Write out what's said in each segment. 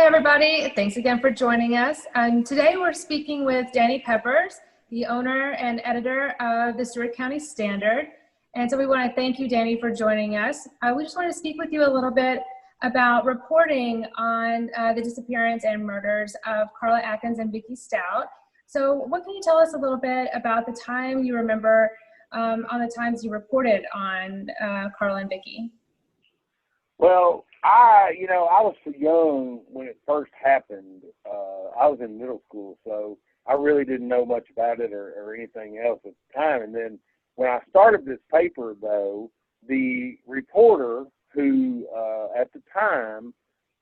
Hi, everybody. Thanks again for joining us. And today we're speaking with Danny Peppers, the owner and editor of the Stewart County Standard. And so we want to thank you, Danny, for joining us. We just want to speak with you a little bit about reporting on the disappearance and murders of Carla Atkins and Vickie Stout. So what can you tell us a little bit about the time you remember on the times you reported on Carla and Vickie? Well, I was so young when it first happened. I was in middle school, so I really didn't know much about it or anything else at the time. And then when I started this paper, though, the reporter who, at the time,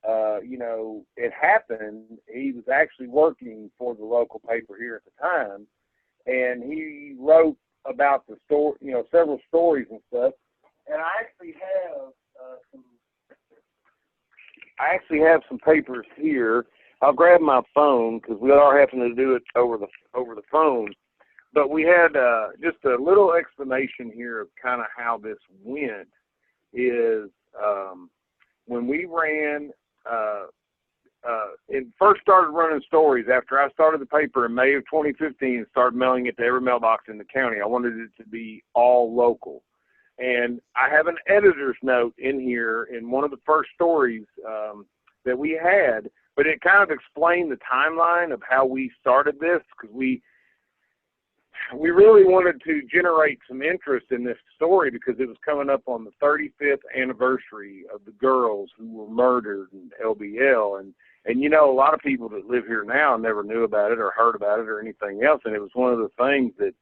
it happened, he was actually working for the local paper here at the time, and he wrote about the story, several stories and stuff. And I actually have some papers here. I'll grab my phone because we are having to do it over the phone. But we had just a little explanation here of kind of how this went. Is when we ran, it first started running stories after I started the paper in May of 2015 and started mailing it to every mailbox in the county. I wanted it to be all local. And I have an editor's note in here in one of the first stories that we had, but it kind of explained the timeline of how we started this, because we really wanted to generate some interest in this story because it was coming up on the 35th anniversary of the girls who were murdered in LBL. And a lot of people that live here now never knew about it or heard about it or anything else. And it was one of the things that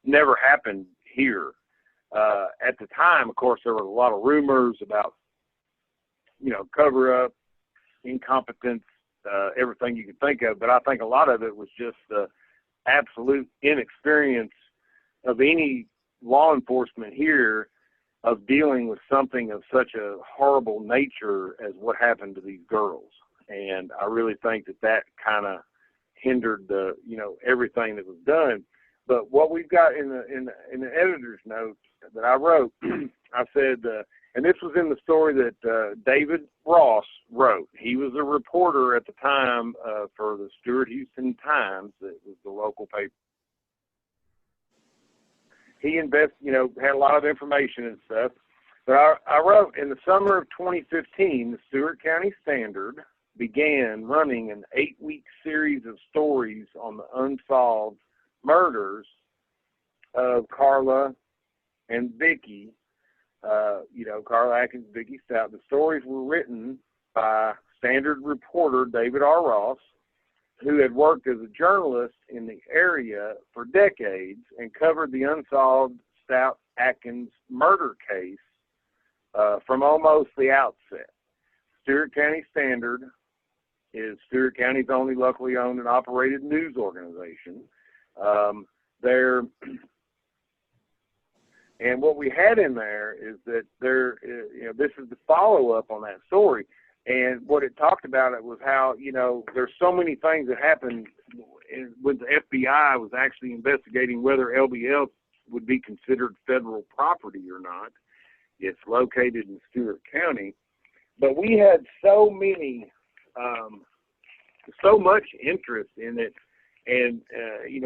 never happened here. At the time, of course, there were a lot of rumors about, cover-up, incompetence, everything you could think of. But I think a lot of it was just the absolute inexperience of any law enforcement here of dealing with something of such a horrible nature as what happened to these girls. And I really think that kind of hindered everything that was done. But what we've got in the editor's notes that I wrote, I said, and this was in the story that David Ross wrote. He was a reporter at the time for the Stewart Houston Times, that was the local paper. He had a lot of information and stuff. But I wrote, in the summer of 2015, the Stewart County Standard began running an 8-week series of stories on the unsolved murders of Carla and Vickie, Carla Atkins Vickie Stout. The stories were written by Standard reporter David R. Ross, who had worked as a journalist in the area for decades and covered the unsolved Stout Atkins murder case from almost the outset. Stewart County Standard is Stewart County's only locally owned and operated news organization. And what we had in there is that this is the follow-up on that story. And what it talked about it was how, there's so many things that happened when the FBI was actually investigating whether LBL would be considered federal property or not. It's located in Stewart County. But we had so much interest in it. And,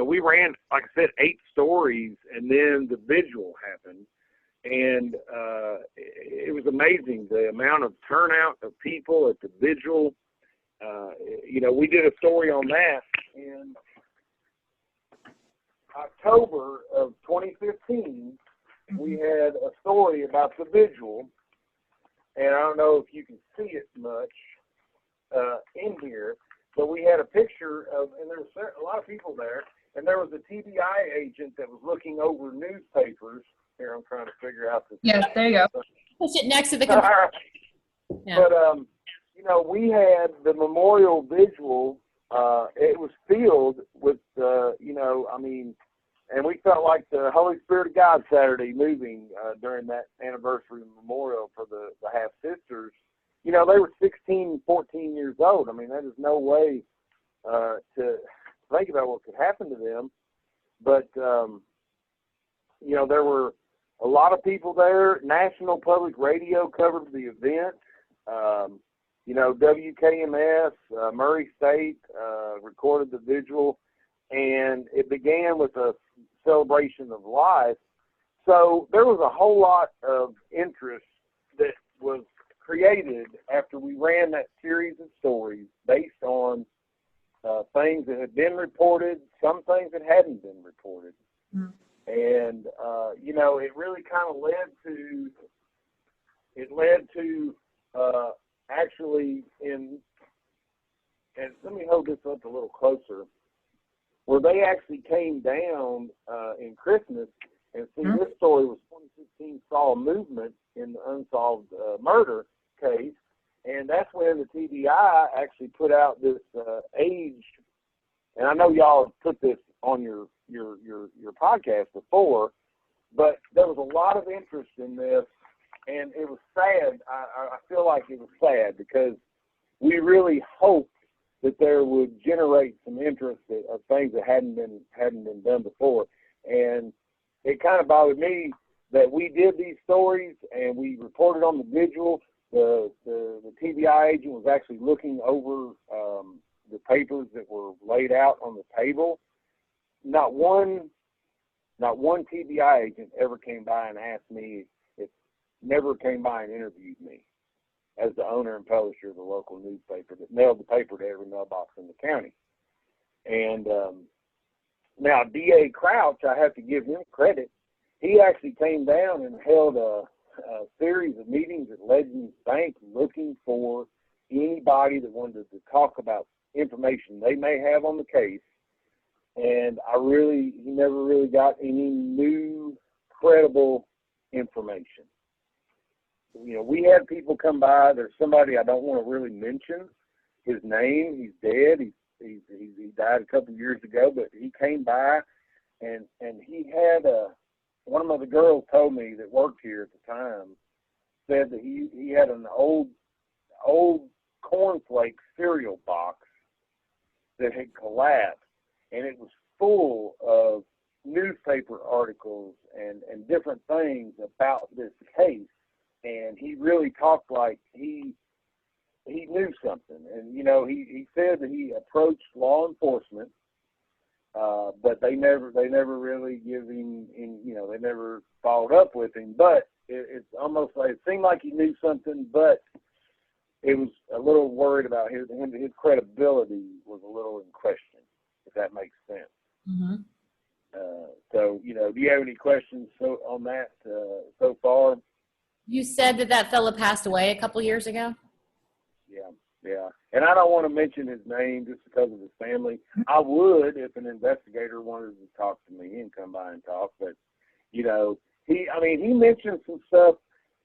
we ran, like I said, 8 stories, and then the vigil happened. And it was amazing, the amount of turnout of people at the vigil. We did a story on that in October of 2015. We had a story about the vigil. And I don't know if you can see it much in here. But we had a picture and there was a lot of people there, and there was a TBI agent that was looking over newspapers. Here, I'm trying to figure out this. Yes, there you go. Push it next to the computer. Yeah. But, we had the memorial vigil. It was filled with, and we felt like the Holy Spirit of God Saturday moving during that anniversary memorial for the half-sisters. They were 16, 14 years old. I mean, that is no way to think about what could happen to them. But, there were a lot of people there. National Public Radio covered the event. WKMS, Murray State, recorded the vigil, and it began with a celebration of life. So there was a whole lot of interest that was created after we ran that series of stories based on things that had been reported, some things that hadn't been reported. Mm. And, it really kind of led to actually and let me hold this up a little closer, where they actually came down in Christmas and see, mm-hmm. This story was 2016 saw a movement in the unsolved murder case, and that's when the TBI actually put out this age, and I know y'all have put this on your podcast before, but there was a lot of interest in this, and it was sad. I feel like it was sad because we really hoped that there would generate some interest of things that hadn't been done before, and it kind of bothered me that we did these stories and we reported on the vigil. The TBI agent was actually looking over the papers that were laid out on the table. Not one TBI agent ever came by and asked me, never came by and interviewed me as the owner and publisher of the local newspaper that mailed the paper to every mailbox in the county. And now D.A. Crouch, I have to give him credit. He actually came down and held a series of meetings at Legends Bank looking for anybody that wanted to talk about information they may have on the case. And he never really got any new credible information. We had people come by. There's somebody I don't want to really mention his name. He's dead. He died a couple of years ago, but he came by and he had one of the girls told me that worked here at the time said that he had an old cornflake cereal box that had collapsed, and it was full of newspaper articles and different things about this case. And he really talked like he knew something. And, he said that he approached law enforcement, but they never really give him, they never followed up with him. But it's almost like, it seemed like he knew something, but it was a little worried about his credibility was a little in question, if that makes sense. Mm-hmm. So, do you have any questions on that so far? You said that fellow passed away a couple years ago? Yeah. And I don't want to mention his name just because of his family. I would if an investigator wanted to talk to me and come by and talk. But, he mentioned some stuff.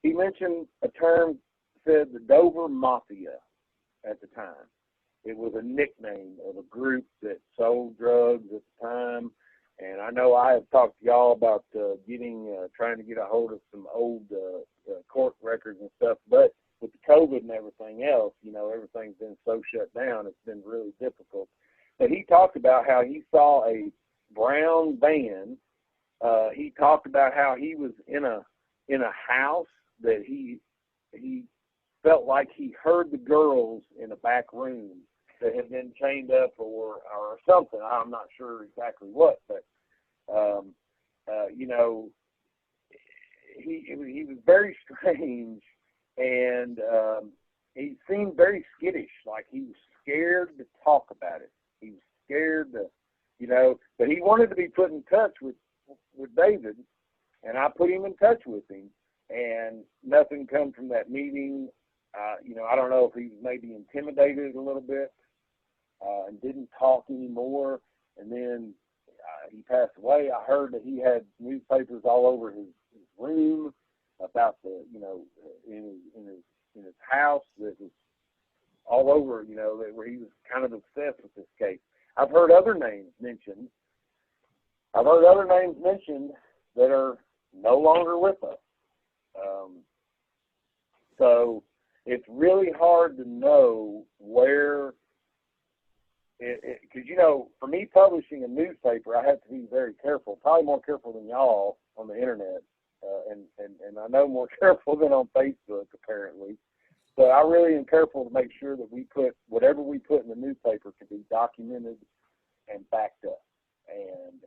He mentioned a term, said the Dover Mafia at the time. It was a nickname of a group that sold drugs at the time. And I know I have talked to y'all about trying to get a hold of some old court records and stuff, but with the COVID and everything else, everything's been so shut down, it's been really difficult. But he talked about how he saw a brown van. He talked about how he was in a house that he felt like he heard the girls in a back room that had been chained up or something. I'm not sure exactly what, but he was very strange, and he seemed very skittish, like he was scared to talk about it. He was scared to, but he wanted to be put in touch with David, and I put him in touch with him, and nothing come from that meeting. I don't know if he was maybe intimidated a little bit and didn't talk anymore, and then he passed away. I heard that he had newspapers all over his room about in his house that was all over, where he was kind of obsessed with this case. I've heard other names mentioned that are no longer with us. So it's really hard to know where, because, for me publishing a newspaper, I have to be very careful, probably more careful than y'all on the internet, and I know more careful than on Facebook, apparently. but I really am careful to make sure that we put whatever we put in the newspaper can be documented and backed up. And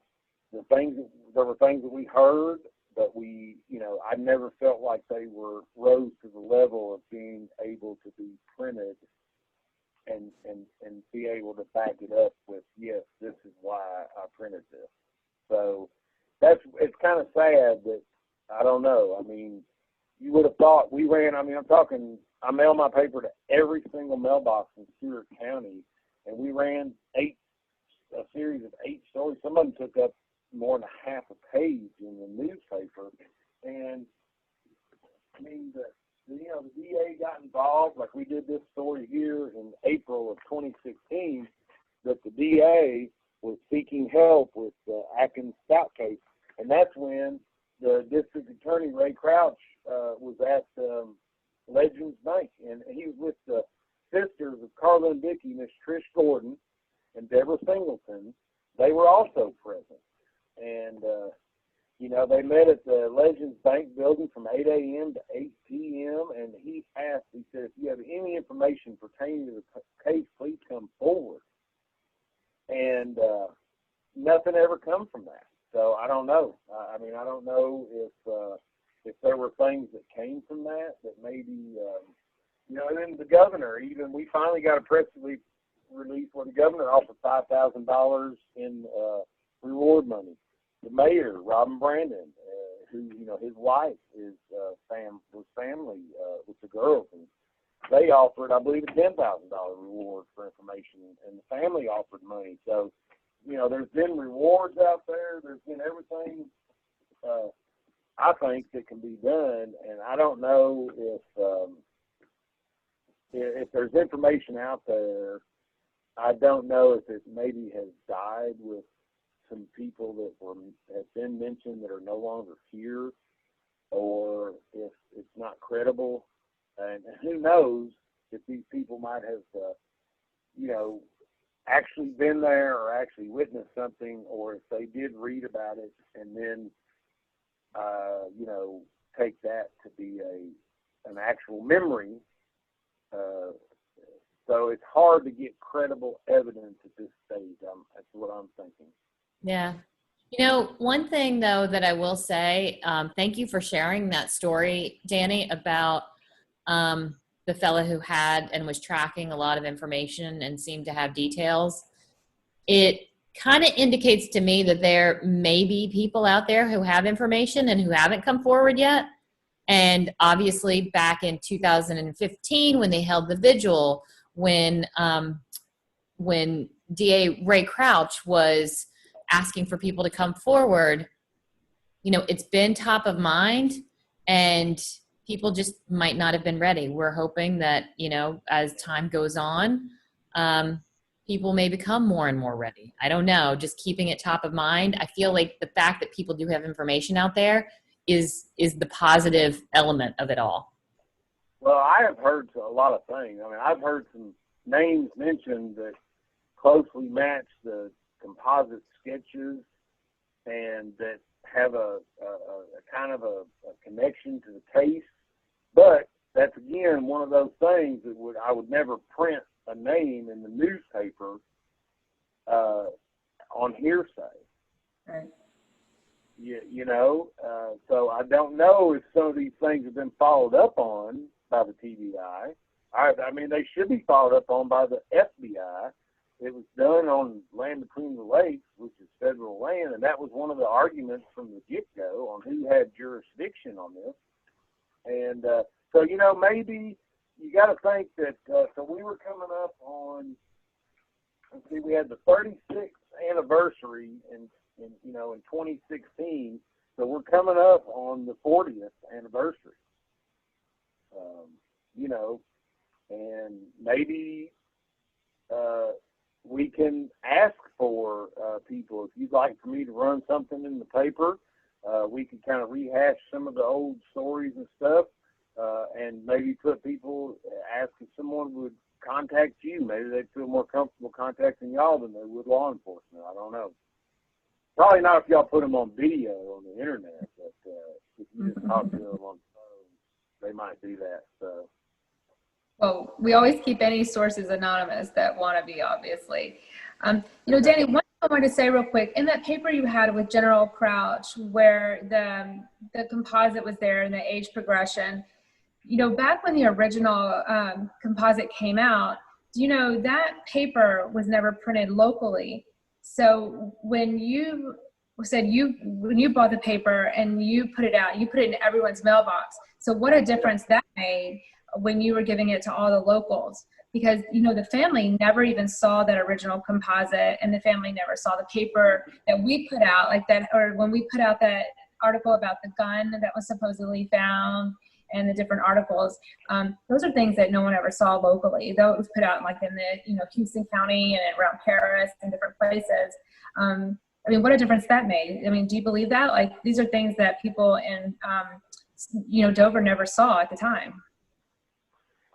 there were things that we heard, but I never felt like they rose to the level of being able to be printed and be able to back it up with, yes, this is why I printed this. So it's kind of sad that, I don't know. I mean, you would have thought I mail my paper to every single mailbox in Stewart County, and we ran a series of 8 stories. Some of them took up more than a half a page in the newspaper. And I mean, the DA got involved. Like, we did this story here in April of 2016, that the DA was seeking help with the Atkins Stout case. And that's when the district attorney, Ray Crouch, was at Legends Bank. And he was with the sisters of Carla and Vickie, Miss Trish Gordon and Deborah Singleton. They were also present. And, they met at the Legends Bank building from 8 a.m. to 8 p.m. And he said, if you have any information pertaining to the case, please come forward. And nothing ever come from that. So I don't know. I don't know if there were things that came from that maybe, and then the governor, we finally got a press release where the governor offered $5,000 in reward money. The mayor, Robin Brandon, who, his wife was family with the girls, and they offered, I believe, a $10,000 reward for information, and the family offered money. So, there's been rewards out there. There's been everything, I think, that can be done, and I don't know if there's information out there. I don't know if it maybe has died with some people that have been mentioned that are no longer here, or if it's not credible. And who knows if these people might have, actually been there or actually witnessed something, or if they did read about it and then, take that to be an actual memory. So it's hard to get credible evidence at this stage. That's what I'm thinking. Yeah. One thing, though, that I will say, thank you for sharing that story, Danny, about the fellow who had and was tracking a lot of information and seemed to have details. It kind of indicates to me that there may be people out there who have information and who haven't come forward yet. And obviously back in 2015, when they held the vigil, when DA Ray Crouch was asking for people to come forward, it's been top of mind, and people just might not have been ready. We're hoping that, as time goes on, people may become more and more ready. I don't know, just keeping it top of mind. I feel like the fact that people do have information out there is the positive element of it all. Well, I have heard a lot of things. I've heard some names mentioned that closely match the composite sketches and that have a kind of a connection to the case. But that's, again, one of those things that I would never print a name in the newspaper on hearsay. Right. So I don't know if some of these things have been followed up on by the TBI. They should be followed up on by the FBI. It was done on land between the lakes, which is federal land, and that was one of the arguments from the get-go on who had jurisdiction on this. And so, maybe you got to think that, so we were coming up on, we had the 36th anniversary in 2016, so we're coming up on the 40th anniversary. And maybe we can ask for people, if you'd like for me to run something in the paper, we can kind of rehash some of the old stories and stuff, and maybe put people, ask if someone would contact you. Maybe they'd feel more comfortable contacting y'all than they would law enforcement. I don't know. Probably not if y'all put them on video on the internet, but if you just talk to them on the phone, they might do that. So Well, we always keep any sources anonymous that want to be, obviously. Danny, one thing I wanted to say real quick, in that paper you had with General Crouch, where the composite was there and the age progression, back when the original composite came out, that paper was never printed locally. So when you bought the paper and you put it out, you put it in everyone's mailbox. So what a difference that made when you were giving it to all the locals, because the family never even saw that original composite, and the family never saw the paper that we put out like that, or when we put out that article about the gun that was supposedly found and the different articles. Those are things that no one ever saw locally, though it was put out like in the Houston County and around Paris and different places. What a difference that made. Do you believe that? Like, these are things that people in Dover never saw at the time.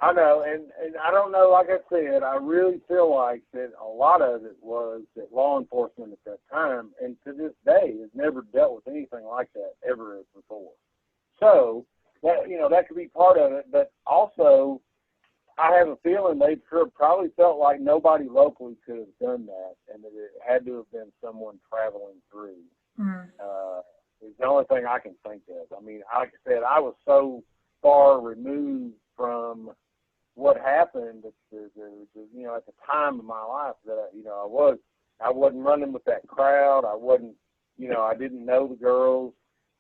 I know, and I don't know, like I said, I really feel like that a lot of it was that law enforcement at that time, and to this day, has never dealt with anything like that ever before. So, that could be part of it, but also, I have a feeling they probably felt like nobody locally could have done that, and that it had to have been someone traveling through. It's the only thing I can think of. Like I said, I was so far removed from what happened at the time of my life that I wasn't running with that crowd. I wasn't, I didn't know the girls,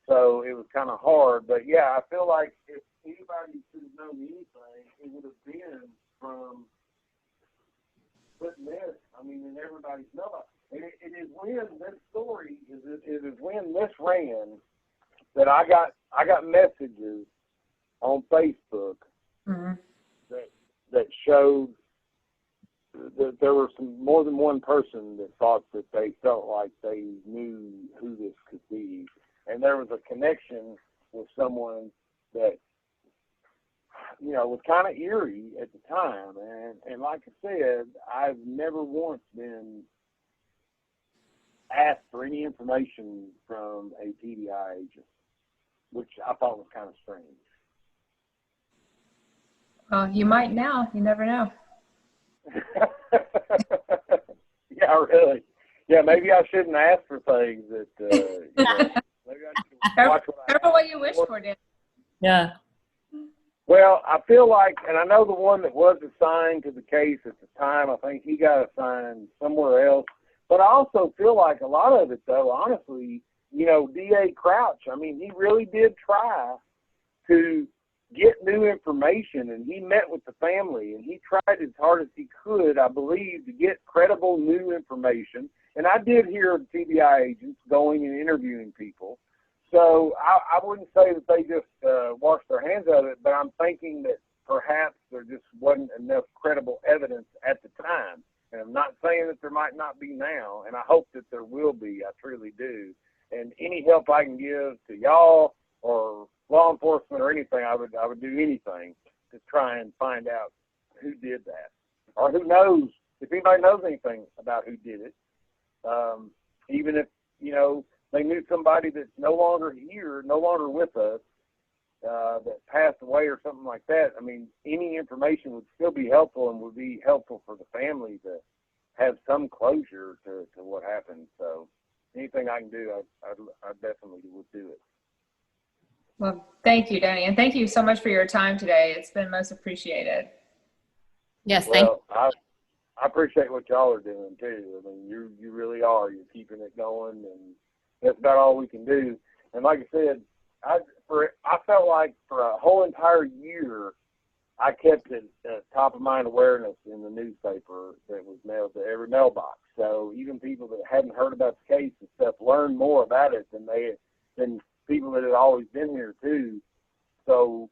so it was kind of hard. But yeah, I feel like if anybody should have known anything, it would have been from putting this. In everybody's mailbox. It is when this story it is when this ran that I got messages on Facebook. Mm-hmm. That showed that there were more than one person that thought that they felt like they knew who this could be. And there was a connection with someone that, was kind of eerie at the time. And like I said, I've never once been asked for any information from a TBI agent, which I thought was kind of strange. Well, you might now. You never know. Yeah, really. Yeah, maybe I shouldn't ask for things that, maybe I should watch what you wish for, Dan. Yeah. Well, I feel like, and I know the one that was assigned to the case at the time, I think he got assigned somewhere else. But I also feel like a lot of it, though, honestly, D.A. Crouch, he really did try to get new information, and he met with the family, and he tried as hard as he could, I believe, to get credible new information. And I did hear of TBI agents going and interviewing people. So I wouldn't say that they just washed their hands of it, but I'm thinking that perhaps there just wasn't enough credible evidence at the time. And I'm not saying that there might not be now, and I hope that there will be. I truly do. And any help I can give to y'all or law enforcement or anything, I would do anything to try and find out who did that, or who knows, if anybody knows anything about who did it. Even if they knew somebody that's no longer here, no longer with us, that passed away or something like that. Any information would still be helpful, and would be helpful for the family to have some closure to what happened. So anything I can do, I definitely would do it. Well, thank you, Danny, and thank you so much for your time today. It's been most appreciated. Yes, thank you. I appreciate what y'all are doing too. You really are. You're keeping it going, and that's about all we can do. And like I said, I felt like for a whole entire year, I kept it top of mind awareness in the newspaper that was mailed to every mailbox. So even people that hadn't heard about the case and stuff learned more about it than people that had always been here too. So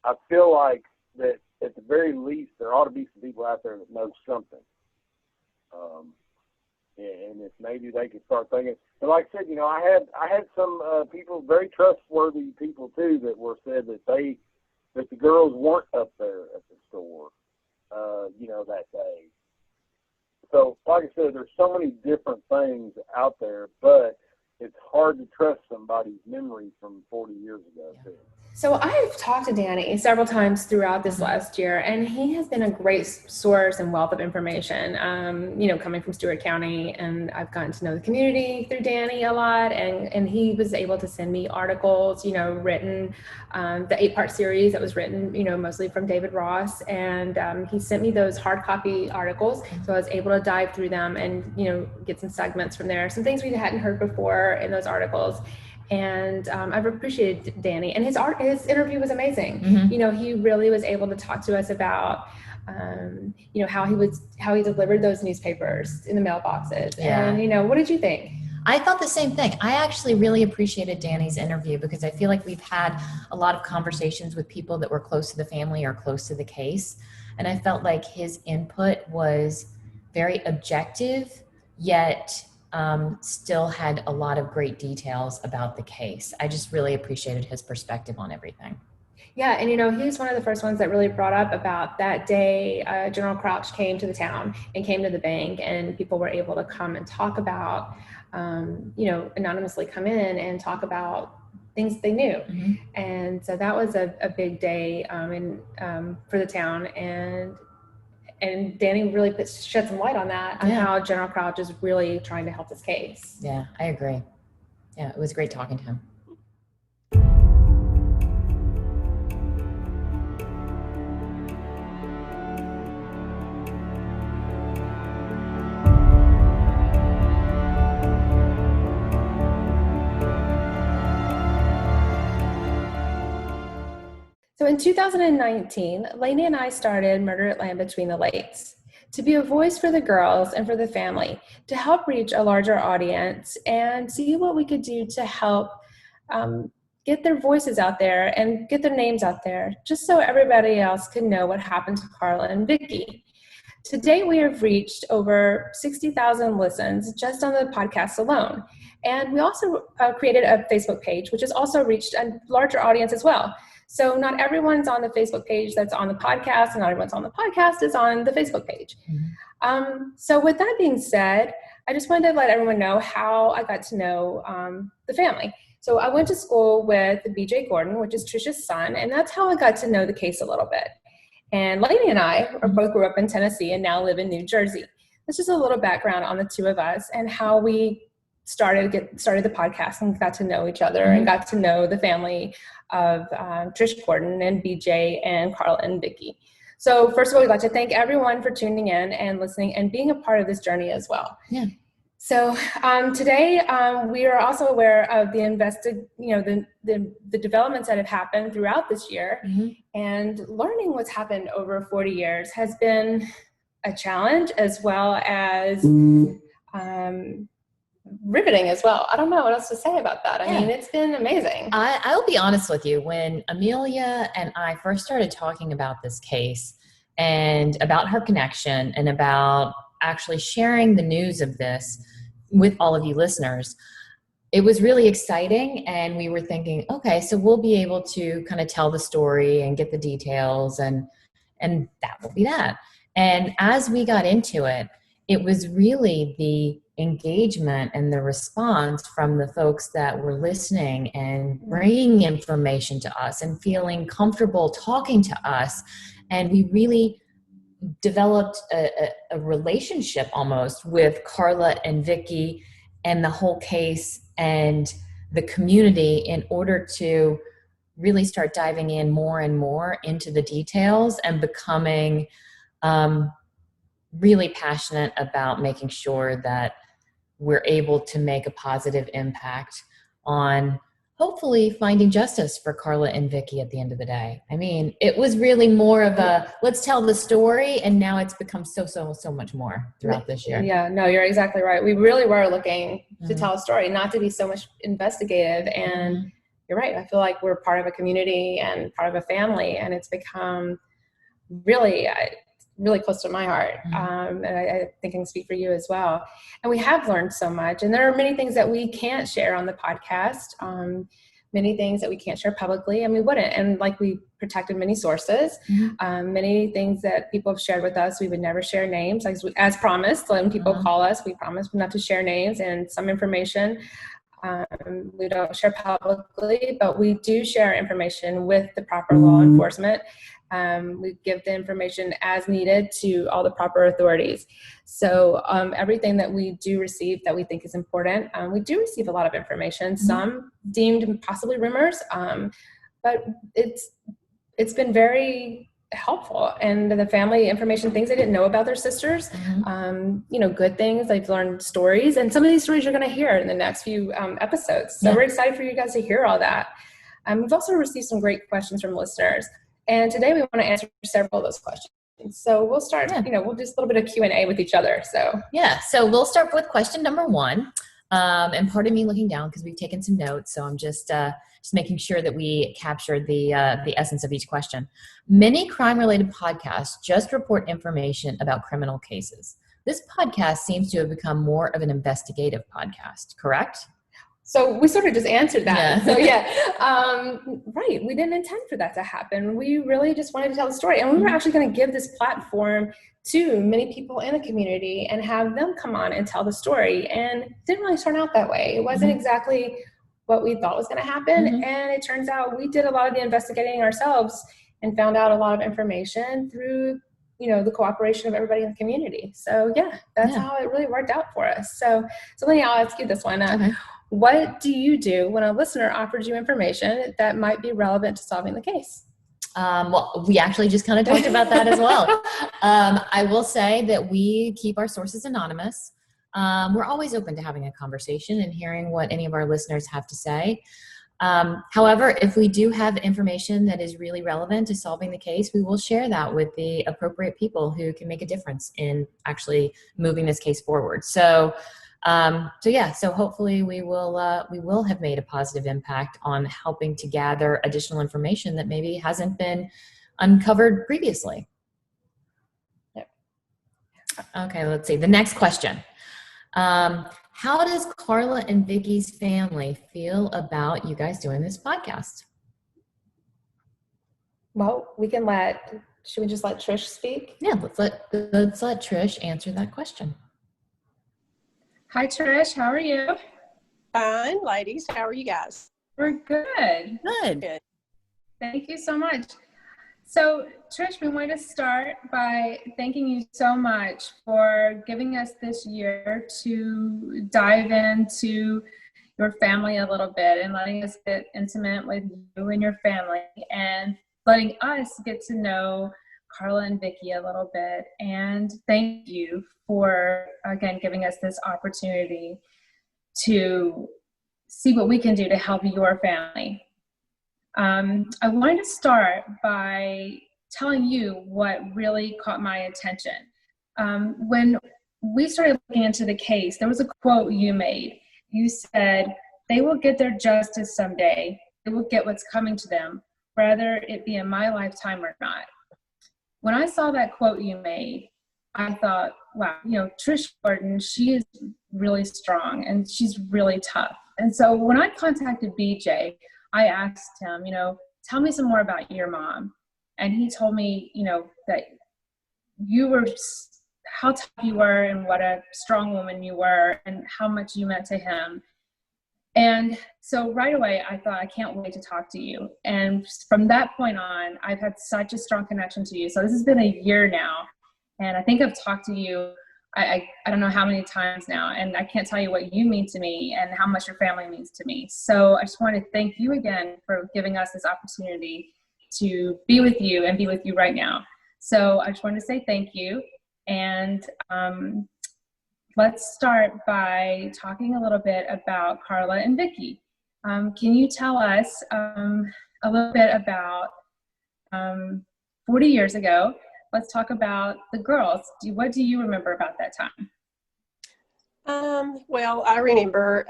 I feel like that at the very least there ought to be some people out there that know something. And if maybe they could start thinking. But like I said, I had some people, very trustworthy people too, that were said that the girls weren't up there at the store, that day. So like I said, there's so many different things out there, but it's hard to trust somebody's memory from 40 years ago too. So I've talked to Danny several times throughout this last year, and he has been a great source and wealth of information, coming from Stewart County, and I've gotten to know the community through Danny a lot, and he was able to send me articles, written, the 8-part series that was written, mostly from David Ross, and he sent me those hard copy articles, so I was able to dive through them and, get some segments from there, some things we hadn't heard before in those articles. And I've appreciated Danny, and his interview was amazing. Mm-hmm. He really was able to talk to us about, how he delivered those newspapers in the mailboxes. Yeah. And what did you think? I thought the same thing. I actually really appreciated Danny's interview because I feel like we've had a lot of conversations with people that were close to the family or close to the case, and I felt like his input was very objective, yet still had a lot of great details about the case. I just really appreciated his perspective on everything. Yeah, and he's one of the first ones that really brought up about that day General Crouch came to the town and came to the bank, and people were able to come and talk about, anonymously come in and talk about things they knew. Mm-hmm. And so that was a big day for the town, and Danny really shed some light on that, on how General Crouch is really trying to help this case. Yeah, I agree. Yeah, it was great talking to him. So in 2019, Lainie and I started Murder at Land Between the Lakes to be a voice for the girls and for the family, to help reach a larger audience and see what we could do to help get their voices out there and get their names out there, just so everybody else can know what happened to Carla and Vickie. To date, we have reached over 60,000 listens just on the podcast alone. And we also created a Facebook page, which has also reached a larger audience as well. So not everyone's on the Facebook page that's on the podcast, and not everyone's on the podcast is on the Facebook page. Mm-hmm. So with that being said, I just wanted to let everyone know how I got to know the family. So I went to school with BJ Gordon, which is Trisha's son, and that's how I got to know the case a little bit. And Lainie and I both grew up in Tennessee and now live in New Jersey. That's just a little background on the two of us and how we started the podcast and got to know each other and got to know the family of Trish Gordon and BJ and Carla and Vickie. So first of all, we'd like to thank everyone for tuning in and listening and being a part of this journey as well. Yeah. So today we are also aware of the developments that have happened throughout this year, and learning what's happened over 40 years has been a challenge as well as riveting as well. I don't know what else to say about that. I mean, it's been amazing. I'll be honest with you. When Amelia and I first started talking about this case and about her connection and about actually sharing the news of this with all of you listeners, it was really exciting. And we were thinking, okay, so we'll be able to kind of tell the story and get the details, and that will be that. And as we got into it, it was really the engagement and the response from the folks that were listening and bringing information to us and feeling comfortable talking to us. And we really developed a relationship almost with Carla and Vickie and the whole case and the community in order to really start diving in more and more into the details and becoming really passionate about making sure that we're able to make a positive impact on hopefully finding justice for Carla and Vickie at the end of the day. I mean, it was really more of a, let's tell the story, and now it's become so much more throughout this year. Yeah, no, you're exactly right. We really were looking to tell a story, not to be so much investigative. And you're right. I feel like we're part of a community and part of a family, and it's become really close to my heart. And I think I can speak for you as well. And we have learned so much. And there are many things that we can't share on the podcast, many things that we can't share publicly, and we wouldn't. And like, we protected many sources, many things that people have shared with us. We would never share names, as promised. When people call us, we promise not to share names and some information. We don't share publicly, but we do share information with the proper law enforcement. We give the information as needed to all the proper authorities. So everything that we do receive that we think is important, we do receive a lot of information, some deemed possibly rumors, but it's been very helpful. And the family information, things they didn't know about their sisters, good things. They've learned stories, and some of these stories you're going to hear in the next few episodes. So we're excited for you guys to hear all that. We've also received some great questions from listeners, and today we want to answer several of those questions. So we'll start, we'll do a little bit of Q&A with each other. So we'll start with question number 1. And part of me looking down because we've taken some notes, so I'm just making sure that we captured the essence of each question. Many crime-related podcasts just report information about criminal cases. This podcast seems to have become more of an investigative podcast, correct? So we sort of just answered that. Yeah. Right. We didn't intend for that to happen. We really just wanted to tell the story. And we were actually going to give this platform to many people in the community and have them come on and tell the story. And it didn't really turn out that way. It wasn't exactly what we thought was going to happen. And it turns out we did a lot of the investigating ourselves and found out a lot of information through, the cooperation of everybody in the community. So that's how it really worked out for us. So Lainie, I'll ask you this one. Okay. What do you do when a listener offers you information that might be relevant to solving the case? Well, we actually just kind of talked about that as well. I will say that we keep our sources anonymous. We're always open to having a conversation and hearing what any of our listeners have to say. However, if we do have information that is really relevant to solving the case, we will share that with the appropriate people who can make a difference in actually moving this case forward. So hopefully we will have made a positive impact on helping to gather additional information that maybe hasn't been uncovered previously. Okay, let's see. The next question. How does Carla and Vickie's family feel about you guys doing this podcast? Well, should we just let Trish speak? Yeah, let's let Trish answer that question. Hi, Trish. How are you? Fine, ladies. How are you guys? We're good. Good. Thank you so much. So, Trish, we want to start by thanking you so much for giving us this year to dive into your family a little bit and letting us get intimate with you and your family and letting us get to know Carla and Vickie a little bit. And thank you for, again, giving us this opportunity to see what we can do to help your family. I wanted to start by telling you what really caught my attention. When we started looking into the case, there was a quote you made. You said, "They will get their justice someday. They will get what's coming to them, whether it be in my lifetime or not." When I saw that quote you made, I thought, wow, Trish Gordon, she is really strong and she's really tough. And so when I contacted BJ, I asked him, tell me some more about your mom. And he told me, that how tough you were and what a strong woman you were and how much you meant to him. And so right away, I thought, I can't wait to talk to you. And from that point on, I've had such a strong connection to you. So this has been a year now. And I think I've talked to you, I don't know how many times now. And I can't tell you what you mean to me and how much your family means to me. So I just want to thank you again for giving us this opportunity to be with you and be with you right now. So I just wanted to say thank you. And let's start by talking a little bit about Carla and Vickie. Can you tell us a little bit about 40 years ago? Let's talk about the girls. What do you remember about that time? Well, I remember,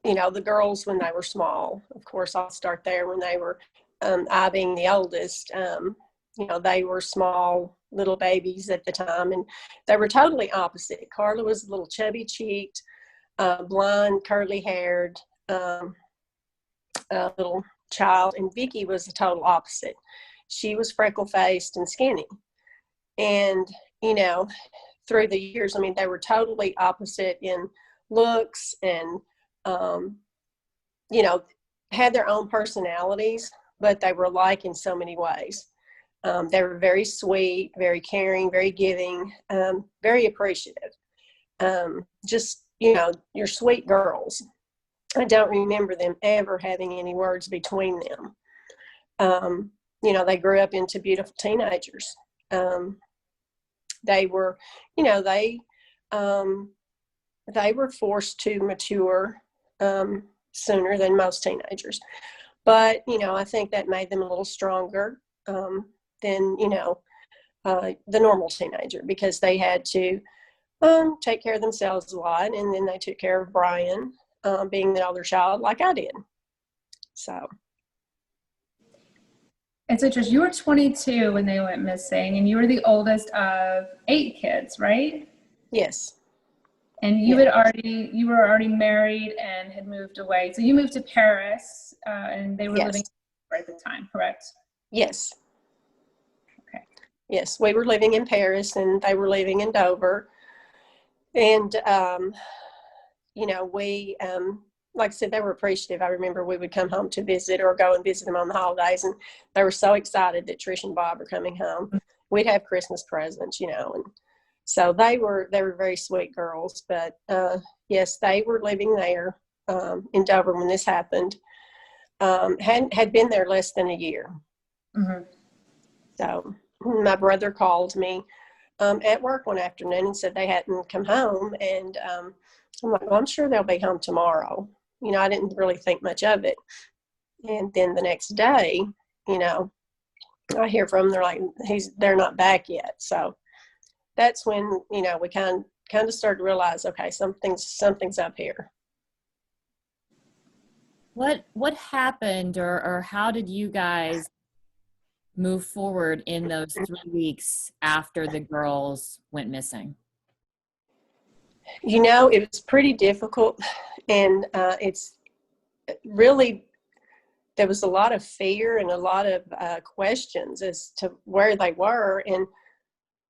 the girls when they were small. Of course, I'll start there when they were, I being the oldest, they were small little babies at the time, and they were totally opposite. Carla was a little chubby-cheeked, blonde, curly-haired little child, and Vickie was the total opposite. She was freckle-faced and skinny. And, through the years, they were totally opposite in looks and you know, had their own personalities, but they were alike in so many ways. They were very sweet, very caring, very giving, very appreciative. Just, you know, you're sweet girls. I don't remember them ever having any words between them. You know, they grew up into beautiful teenagers. They were, you know, they were forced to mature sooner than most teenagers. But, you know, I think that made them a little stronger than, you know, the normal teenager, because they had to take care of themselves a lot. And then they took care of Brian, being the older child, like I did. So. And so, Trish, you were 22 when they went missing, and you were the oldest of 8 kids, right? Yes. And you were already married and had moved away. So you moved to Paris, and they were living at the time, correct? Yes. Okay. Yes, we were living in Paris, and they were living in Dover. And, you know, we, like I said, they were appreciative. I remember we would come home to visit or go and visit them on the holidays, and they were so excited that Trish and Bob were coming home. We'd have Christmas presents, you know, and so they were very sweet girls. But yes, they were living there in Dover when this happened. Had been there less than a year. Mm-hmm. So my brother called me at work one afternoon and said they hadn't come home, and I'm like, well, I'm sure they'll be home tomorrow. You know, I didn't really think much of it. And then the next day, you know, I hear from them, they're like, they're not back yet. So that's when, you know, we kind of started to realize, okay, something's up here. What happened, or how did you guys move forward in those 3 weeks after the girls went missing? You know, it was pretty difficult, and it's really, there was a lot of fear and a lot of questions as to where they were, and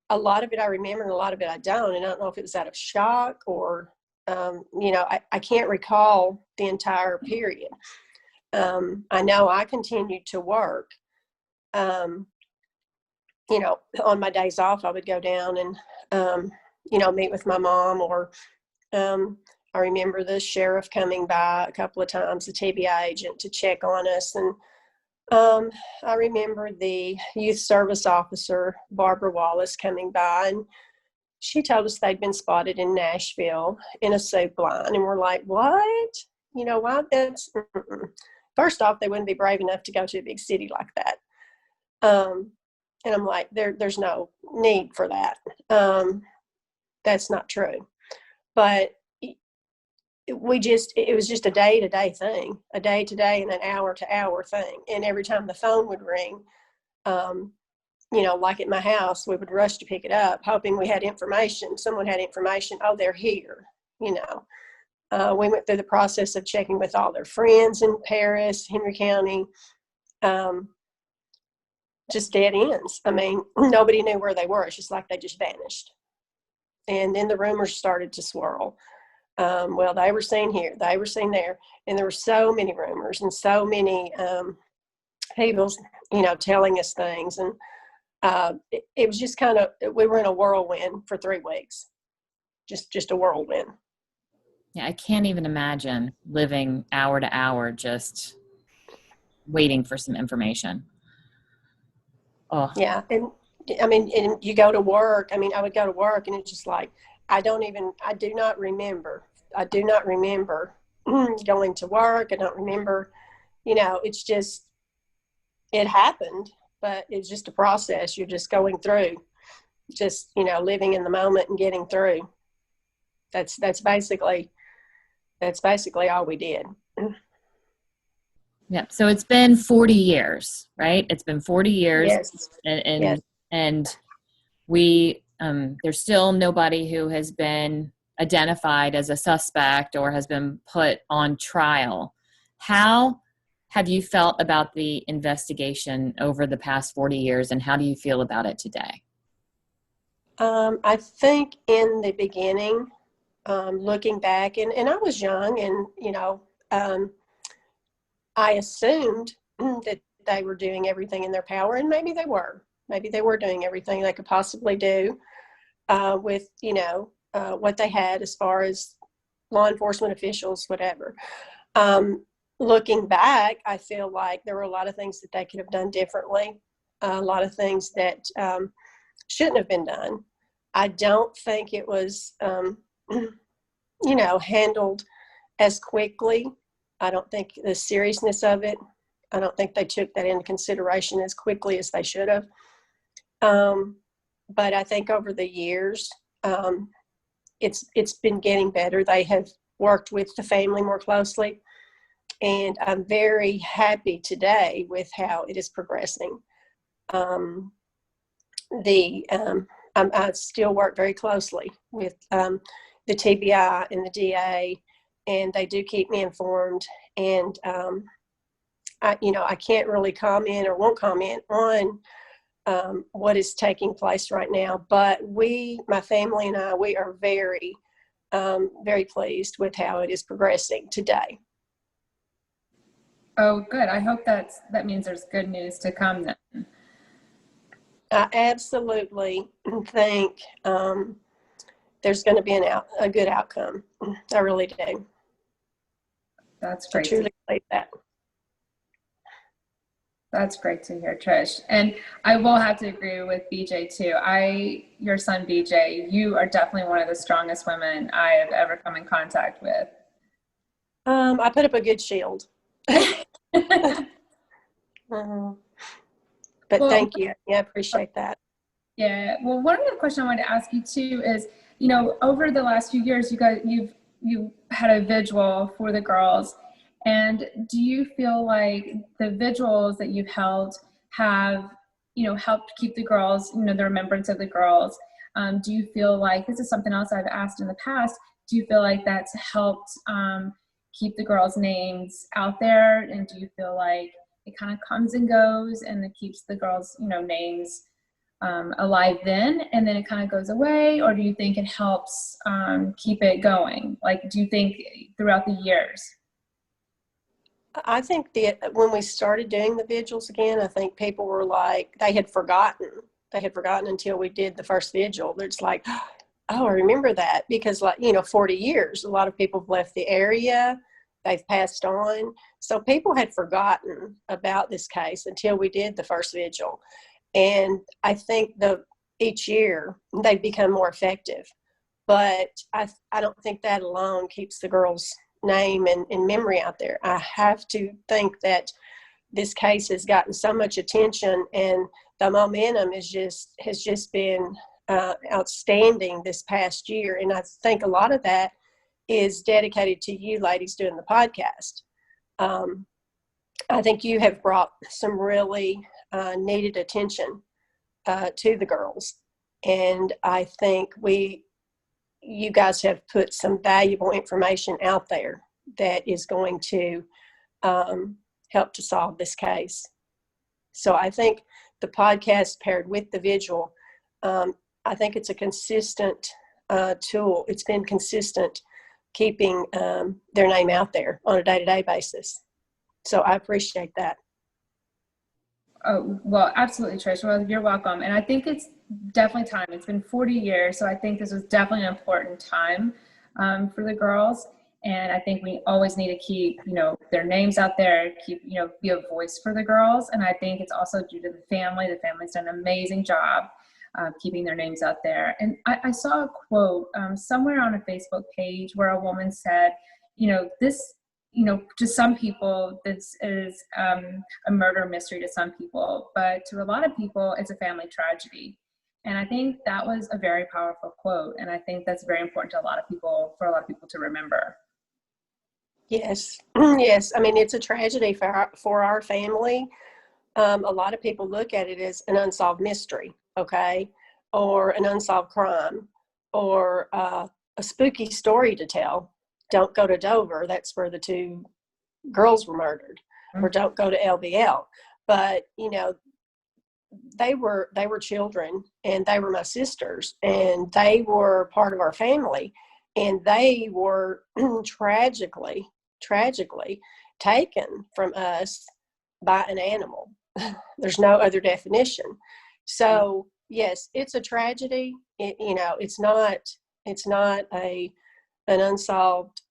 a lot of it I remember and a lot of it I don't, and I don't know if it was out of shock or, you know, I can't recall the entire period. I know I continued to work. You know, on my days off, I would go down and, you know, meet with my mom, or I remember the sheriff coming by a couple of times, the TBI agent, to check on us. And I remember the youth service officer, Barbara Wallace, coming by, and she told us they'd been spotted in Nashville in a soup line. And we're like, what? You know, why? That's, first off, they wouldn't be brave enough to go to a big city like that. And I'm like, there's no need for that. That's not true. But it was just a day-to-day thing, a day-to-day and an hour-to-hour thing. And every time the phone would ring, you know, like at my house, we would rush to pick it up, hoping we had information. Someone had information. Oh, they're here, you know. We went through the process of checking with all their friends in Paris, Henry County, just dead ends. I mean, nobody knew where they were. It's just like they just vanished. And then the rumors started to swirl. Well, they were seen here, they were seen there. And there were so many rumors and so many people, you know, telling us things. And it was just kind of, we were in a whirlwind for 3 weeks. Just a whirlwind. Yeah, I can't even imagine living hour to hour just waiting for some information. Oh. Yeah. And I mean, and you go to work. I mean, I would go to work, and it's just like, I do not remember going to work. I don't remember, you know, it's just, it happened, but it's just a process you're just going through, just, you know, living in the moment and getting through. That's basically all we did. Yeah. So it's been 40 years, right? It's been 40 years. Yes. And we, there's still nobody who has been identified as a suspect or has been put on trial. How have you felt about the investigation over the past 40 years, and how do you feel about it today? I think in the beginning, looking back, and I was young, and, I assumed that they were doing everything in their power, and maybe they were. Maybe they were doing everything they could possibly do with, what they had as far as law enforcement officials, whatever. Looking back, I feel like there were a lot of things that they could have done differently, a lot of things that shouldn't have been done. I don't think it was, handled as quickly. I don't think the seriousness of it, I don't think they took that into consideration as quickly as they should have. But I think over the years, it's been getting better. They have worked with the family more closely, and I'm very happy today with how it is progressing. I still work very closely with the TBI and the DA, and they do keep me informed. And I can't really comment or won't comment on what is taking place right now. But my family and I, we are very, very pleased with how it is progressing today. Oh, good. I hope that means there's good news to come then. I absolutely think there's going to be a good outcome. I really do. That's great. I truly believe that. That's great to hear, Trish. And I will have to agree with BJ too. Your son BJ, you are definitely one of the strongest women I have ever come in contact with. I put up a good shield. But thank you. Yeah, I appreciate that. Yeah. Well, one other question I wanted to ask you too is, over the last few years, you've had a vigil for the girls. And do you feel like the vigils that you've held have, helped keep the girls, the remembrance of the girls? Do you feel like, this is something else I've asked in the past, do you feel like that's helped keep the girls' names out there? And do you feel like it kind of comes and goes and it keeps the girls', names alive then, and then it kind of goes away? Or do you think it helps keep it going? Like, do you think throughout the years? I think that when we started doing the vigils again, I think people were like, they had forgotten until we did the first vigil. It's like, oh, I remember that, because 40 years, a lot of people have left the area, they've passed on. So people had forgotten about this case until we did the first vigil. And I think each year they've become more effective, but I don't think that alone keeps the girls' name and memory out there. I have to think that this case has gotten so much attention, and the momentum has just been outstanding this past year. And I think a lot of that is dedicated to you ladies doing the podcast. I think you have brought some really needed attention to the girls, and I think you guys have put some valuable information out there that is going to help to solve this case. So I think the podcast paired with the vigil, I think it's a consistent tool. It's been consistent keeping their name out there on a day-to-day basis. So I appreciate that. Oh, well, absolutely, Trish. Well, you're welcome. And I think it's definitely time. It's been 40 years, so I think this was definitely an important time for the girls. And I think we always need to keep, their names out there, be a voice for the girls. And I think it's also due to the family. The family's done an amazing job keeping their names out there. And I saw a quote somewhere on a Facebook page where a woman said, to some people, this is a murder mystery to some people, but to a lot of people, it's a family tragedy. And I think that was a very powerful quote. And I think that's very important to for a lot of people to remember. Yes. Yes. I mean, it's a tragedy for our family. A lot of people look at it as an unsolved mystery, okay, or an unsolved crime, or a spooky story to tell. Don't go to Dover. That's where the two girls were murdered. Or don't go to LBL. But, they were children, and they were my sisters, and they were part of our family. and they were tragically taken from us by an animal. There's no other definition. So yes, it's a tragedy. It's not an unsolved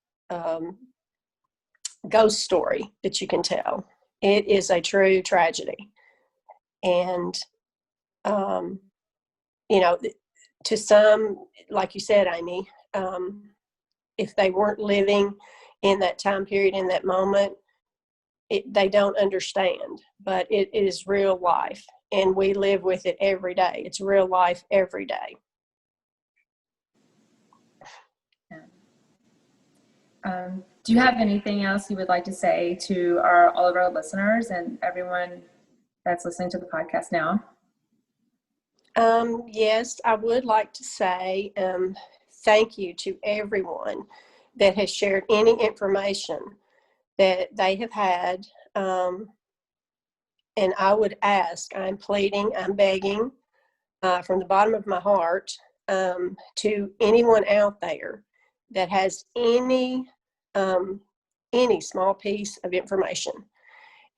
ghost story that you can tell. It is a true tragedy. And, to some, like you said, Amy, if they weren't living in that time period, in that moment, they don't understand. But it is real life, and we live with it every day. It's real life every day. Do you have anything else you would like to say to all of our listeners and everyone that's listening to the podcast now? Yes, I would like to say thank you to everyone that has shared any information that they have had. And I would ask, I'm pleading, I'm begging from the bottom of my heart to anyone out there that has any small piece of information,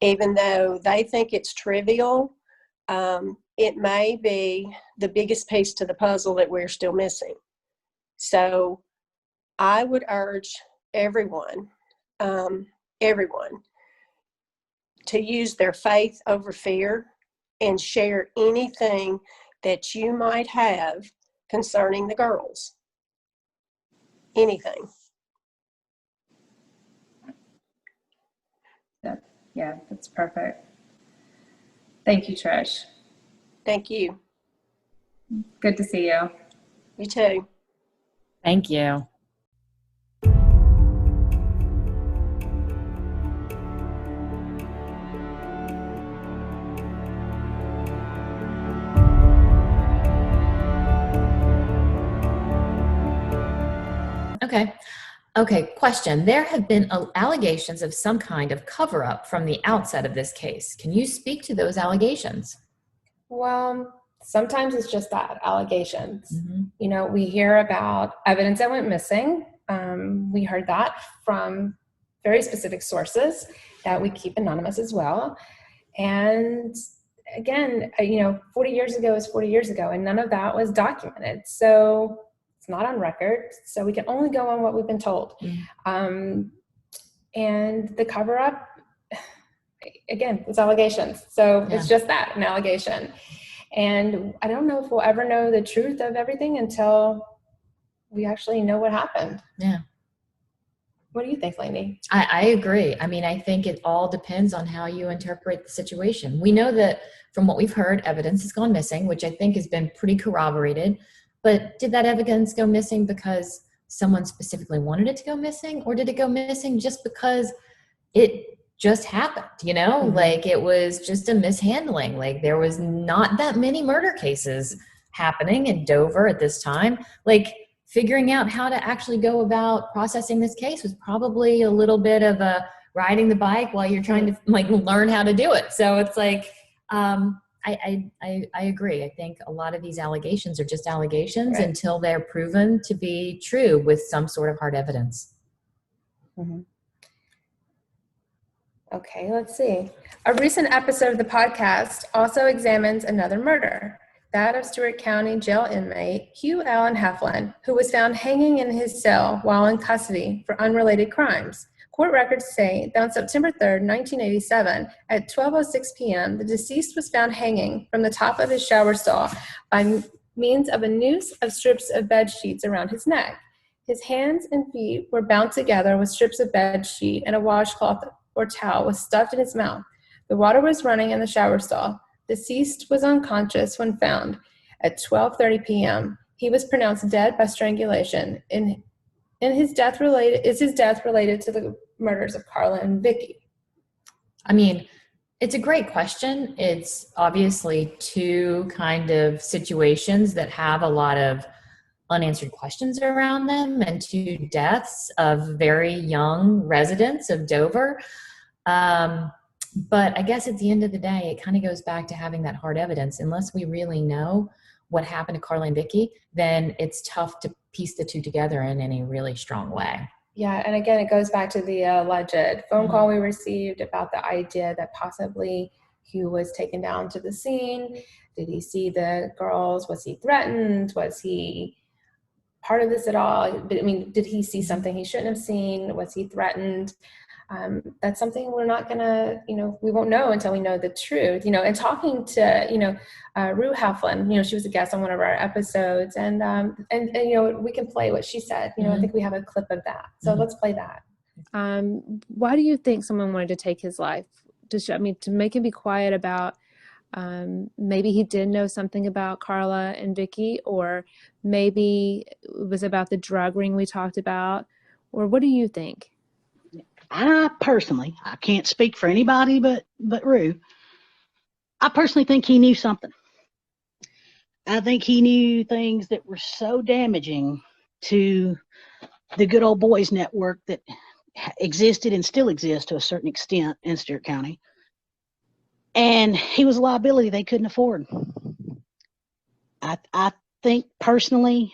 even though they think it's trivial, it may be the biggest piece to the puzzle that we're still missing. So I would urge everyone to use their faith over fear and share anything that you might have concerning the girls. Anything. Yeah, that's perfect. Thank you, Trish. Thank you. Good to see you. You too. Thank you. Okay, question. There have been allegations of some kind of cover-up from the outset of this case. Can you speak to those allegations? Well, sometimes it's just that, allegations. Mm-hmm. We hear about evidence that went missing. We heard that from very specific sources that we keep anonymous as well. And again, 40 years ago is 40 years ago, and none of that was documented. So it's not on record. So we can only go on what we've been told. Mm. And the cover-up, again, it's allegations. So It's just that, an allegation. And I don't know if we'll ever know the truth of everything until we actually know what happened. Yeah. What do you think, Lainie? I agree. I mean, I think it all depends on how you interpret the situation. We know that from what we've heard, evidence has gone missing, which I think has been pretty corroborated. But did that evidence go missing because someone specifically wanted it to go missing? Or did it go missing just because it just happened, Mm-hmm. Like it was just a mishandling. Like there was not that many murder cases happening in Dover at this time. Like figuring out how to actually go about processing this case was probably a little bit of a riding the bike while you're trying to learn how to do it. So it's I agree. I think a lot of these allegations are just allegations until they're proven to be true with some sort of hard evidence. Mm-hmm. Okay, let's see. A recent episode of the podcast also examines another murder, that of Stewart County Jail inmate Hugh Allen Heflin, who was found hanging in his cell while in custody for unrelated crimes. Court records say that on September 3rd, 1987, at 12:06 p.m., the deceased was found hanging from the top of his shower stall by means of a noose of strips of bed sheets around his neck. His hands and feet were bound together with strips of bed sheet, and a washcloth or towel was stuffed in his mouth. The water was running in the shower stall. Deceased was unconscious when found. At 12:30 p.m., he was pronounced dead by strangulation. Is his death related to the murders of Carla and Vickie? I mean, it's a great question. It's obviously two kind of situations that have a lot of unanswered questions around them, and two deaths of very young residents of Dover. But I guess at the end of the day, it kind of goes back to having that hard evidence. Unless we really know what happened to Carla and Vickie, then it's tough to piece the two together in any really strong way. Yeah, and again, it goes back to the alleged phone call we received about the idea that possibly Hugh was taken down to the scene. Did he see the girls? Was he threatened? Was he part of this at all? I mean, did he see something he shouldn't have seen? Was he threatened? That's something we're not gonna, we won't know until we know the truth, and talking to, Rue Heflin, she was a guest on one of our episodes, and we can play what she said. I think we have a clip of that. So let's play that. Why do you think someone wanted to take his life? To make him be quiet about, maybe he did know something about Carla and Vickie, or maybe it was about the drug ring we talked about, or what do you think? I can't speak for anybody but Rue. I personally think he knew something. I think he knew things that were so damaging to the good old boys network that existed and still exists to a certain extent in Stewart County. And he was a liability they couldn't afford. I think personally,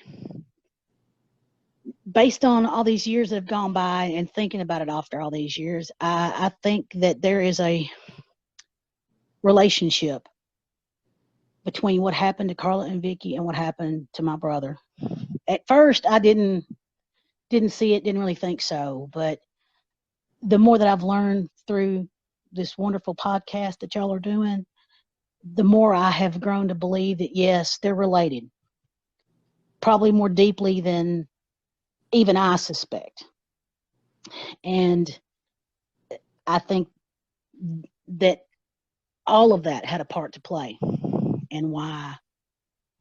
based on all these years that have gone by and thinking about it after all these years, I think that there is a relationship between what happened to Carla and Vickie and what happened to my brother. At first, I didn't see it, didn't really think so. But the more that I've learned through this wonderful podcast that y'all are doing, the more I have grown to believe that, yes, they're related. Probably more deeply than even I suspect. And I think that all of that had a part to play in why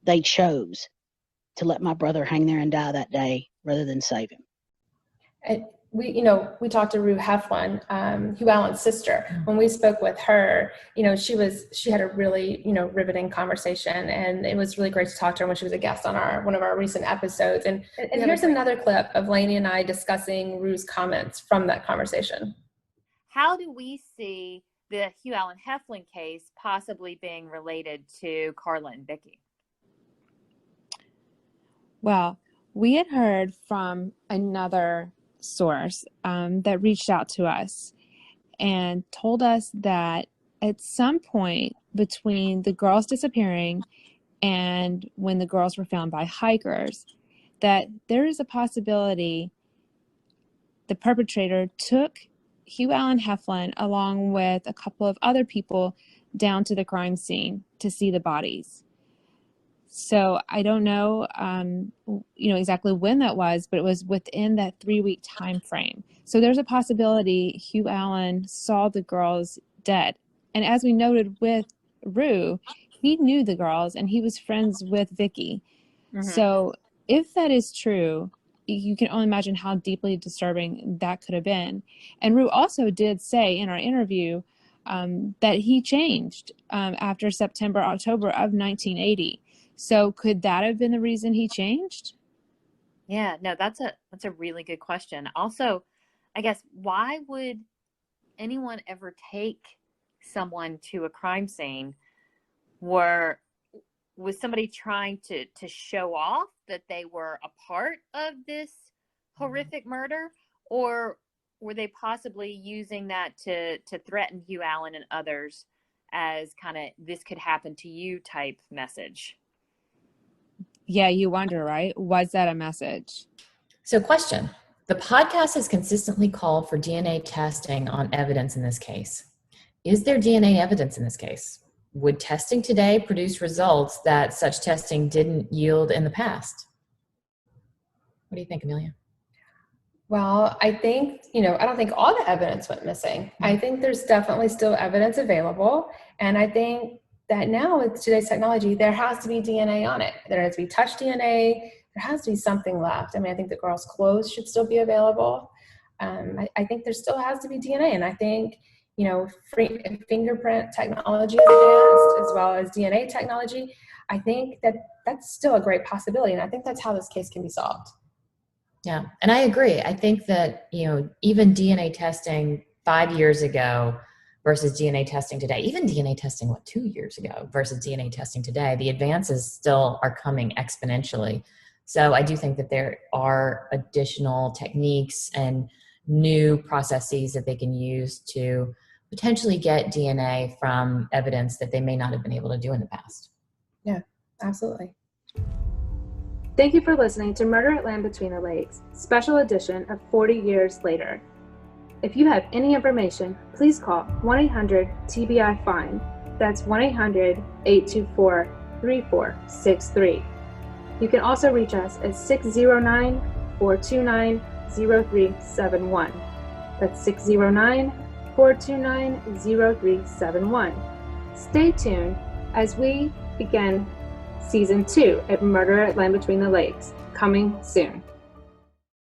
they chose to let my brother hang there and die that day rather than save him. And we talked to Rue Heflin, Hugh Allen's sister. When we spoke with her, she had a really, riveting conversation, and it was really great to talk to her when she was a guest on one of our recent episodes. And here's another clip of Lainie and I discussing Rue's comments from that conversation. How do we see the Hugh Allen Heflin case possibly being related to Carla and Vickie? Well, we had heard from another source that reached out to us and told us that at some point between the girls disappearing and when the girls were found by hikers, that there is a possibility the perpetrator took Hugh Allen Heflin along with a couple of other people down to the crime scene to see the bodies. So I don't know, exactly when that was, but it was within that 3-week time frame. So there's a possibility Hugh Allen saw the girls dead. And as we noted with Rue, he knew the girls and he was friends with Vickie. Mm-hmm. So if that is true, you can only imagine how deeply disturbing that could have been. And Rue also did say in our interview that he changed after October of 1980. So could that have been the reason he changed? Yeah, no, that's a really good question. Also, I guess, why would anyone ever take someone to a crime scene? Was somebody trying to show off that they were a part of this horrific murder? Or were they possibly using that to threaten Hugh Allen and others as kind of this could happen to you type message? Yeah, you wonder, right? Was that a message? So question, the podcast has consistently called for DNA testing on evidence in this case. Is there DNA evidence in this case? Would testing today produce results that such testing didn't yield in the past? What do you think, Amelia? Well, I think, I don't think all the evidence went missing. I think there's definitely still evidence available. And I think that now with today's technology, there has to be DNA on it. There has to be touch DNA. There has to be something left. I mean, I think the girls' clothes should still be available. I think there still has to be DNA. And I think, fingerprint technology is advanced as well as DNA technology. I think that that's still a great possibility. And I think that's how this case can be solved. Yeah, and I agree. I think that, even DNA testing 5 years ago versus DNA testing today, even DNA testing, 2 years ago versus DNA testing today, the advances still are coming exponentially. So I do think that there are additional techniques and new processes that they can use to potentially get DNA from evidence that they may not have been able to do in the past. Yeah, absolutely. Thank you for listening to Murder at Land Between the Lakes, special edition of 40 Years Later. If you have any information, please call 1-800-TBI-FIND. That's 1-800-824-3463. You can also reach us at 609-429-0371. That's 609-429-0371. Stay tuned as we begin Season 2 at Murder at Land Between the Lakes, coming soon.